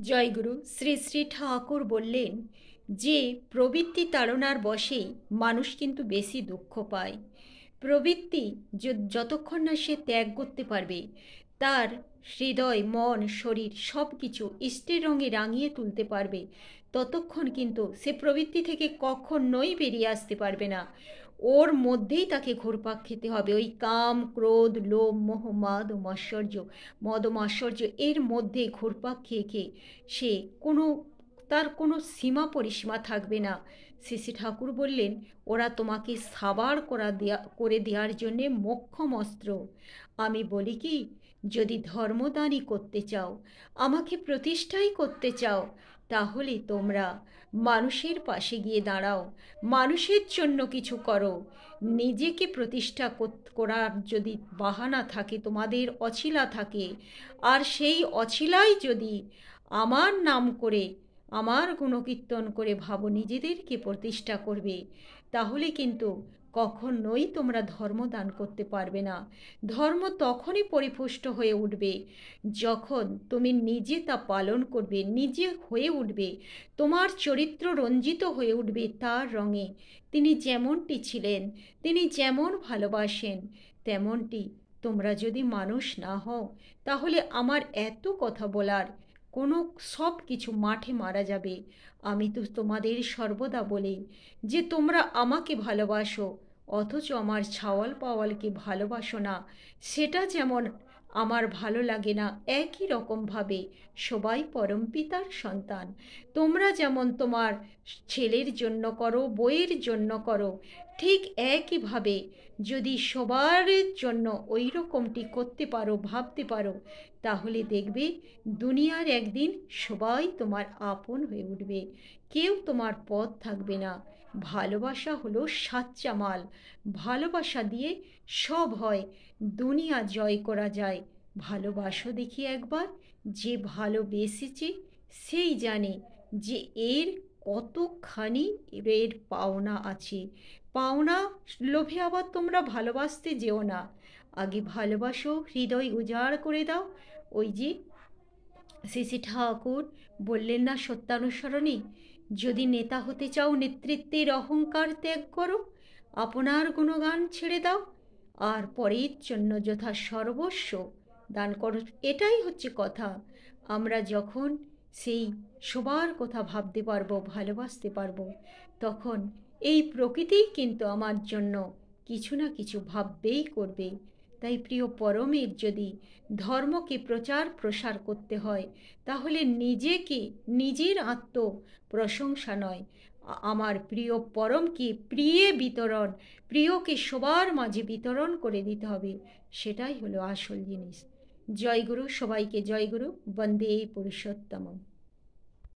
জয়গুরু শ্রী শ্রী ঠাকুর বললেন যে প্রবৃত্তি তাড়নার বশেই মানুষ কিন্তু বেশি দুঃখ পায়। প্রবৃত্তি যতক্ষণ না সে ত্যাগ করতে পারবে, তার হৃদয় মন শরীর সব কিছু ইষ্টের রঙে রাঙিয়ে তুলতে পারবে, ততক্ষণ কিন্তু সে প্রবৃত্তি থেকে কখনোই বেরিয়ে আসতে পারবে না। ওর মধ্যেই তাকে ঘুরপাক খেতে হবে, ওই কাম ক্রোধ লোভ মোহ মদ ও মাৎসর্য এর মধ্যে ঘুরপাক খেয়ে খেয়ে সে তার কোনো সীমা পরিসীমা থাকবে না। শ্রী ঠাকুর বললেন, ওরা তোমাকে সাবার করে দেওয়ার জন্যে মোক্ষম অস্ত্র। আমি বলি কি, যদি ধর্মদানই করতে চাও, আমাকে প্রতিষ্ঠাই করতে চাও, তাহলে তোমরা মানুষের পাশে গিয়ে দাঁড়াও, মানুষের জন্য কিছু করো। নিজেকে প্রতিষ্ঠা করার যদি বাহানা থাকে, তোমাদের অছিলা থাকে, আর সেই অছিলাই যদি আমার নাম করে আমার গুণকীর্তন করে ভাবো নিজেদেরকে প্রতিষ্ঠা করবে, তাহলে কিন্তু কখনোই তোমরা ধর্মদান করতে পারবে না। ধর্ম তখনই পরিপুষ্ট হয়ে উঠবে যখন তুমি নিজে তা পালন করবে, নিজে হয়ে উঠবে, তোমার চরিত্র রঞ্জিত হয়ে উঠবে তার রঙে। তিনি যেমনটি ছিলেন, তিনি যেমন ভালোবাসেন, তেমনটি তোমরা যদি মানুষ না হও, তাহলে আমার এত কথা বলার কোনো সব কিছু মাঠে মারা যাবে। আমি তো তোমাদের সর্বদা বলি যে তোমরা আমাকে ভালোবাসো, অথচ আমার ছাওয়াল পাওয়ালকে ভালোবাসো না। সেটা যেমন আমার ভালো লাগে না, একই রকমভাবে সবাই পরমপিতার সন্তান। তোমরা যেমন তোমার ছেলের জন্য করো, বইয়ের জন্য করো, ঠিক একইভাবে যদি সবার জন্য ওই রকমটি করতে পারো, ভাবতে পারো, তাহলে দেখবে দুনিয়ার একদিন সবাই তোমার আপন হয়ে উঠবে, কেউ তোমার পথ থাকবে না। ভালোবাসা হলো সাচ্চা মাল, ভালোবাসা দিয়ে সব হয়, দুনিয়া জয় করা যায়। ভালোবাসো দেখি একবার, যে ভালোবেসেছে সেই জানে যে এর কতখানি এর পাওনা আছে। পাওনা লোভে আবার তোমরা ভালোবাসতে যেও না, আগে ভালোবাসো, হৃদয় উজাড় করে দাও। ওই যে শ্রী ঠাকুর বললেন না সত্যানুসরণে, যদি নেতা হতে চাও নেতৃত্বের অহংকার ত্যাগ করো, আপনার গুণগান ছেড়ে দাও, আর পরের জন্য যথা সর্বস্ব দান করো। এটাই হচ্ছে কথা। আমরা যখন সেই সবার কথা ভাবতে পারবো, ভালোবাসতে পারবো, তখন এই প্রকৃতিই কিন্তু আমার জন্য কিছু না কিছু ভাববেই করবে। তাই প্রিয় পরমের যদি ধর্মকে প্রচার প্রসার করতে হয়, তাহলে নিজেকে, নিজের আত্ম প্রশংসা নয়, আমার প্রিয় পরমকে প্রিয়কে সবার মাঝে বিতরণ করে দিতে হবে। সেটাই হলো আসল জিনিস। জয়গুরু, সবাইকে জয়গুরু, বন্দে পুরুষোত্তম।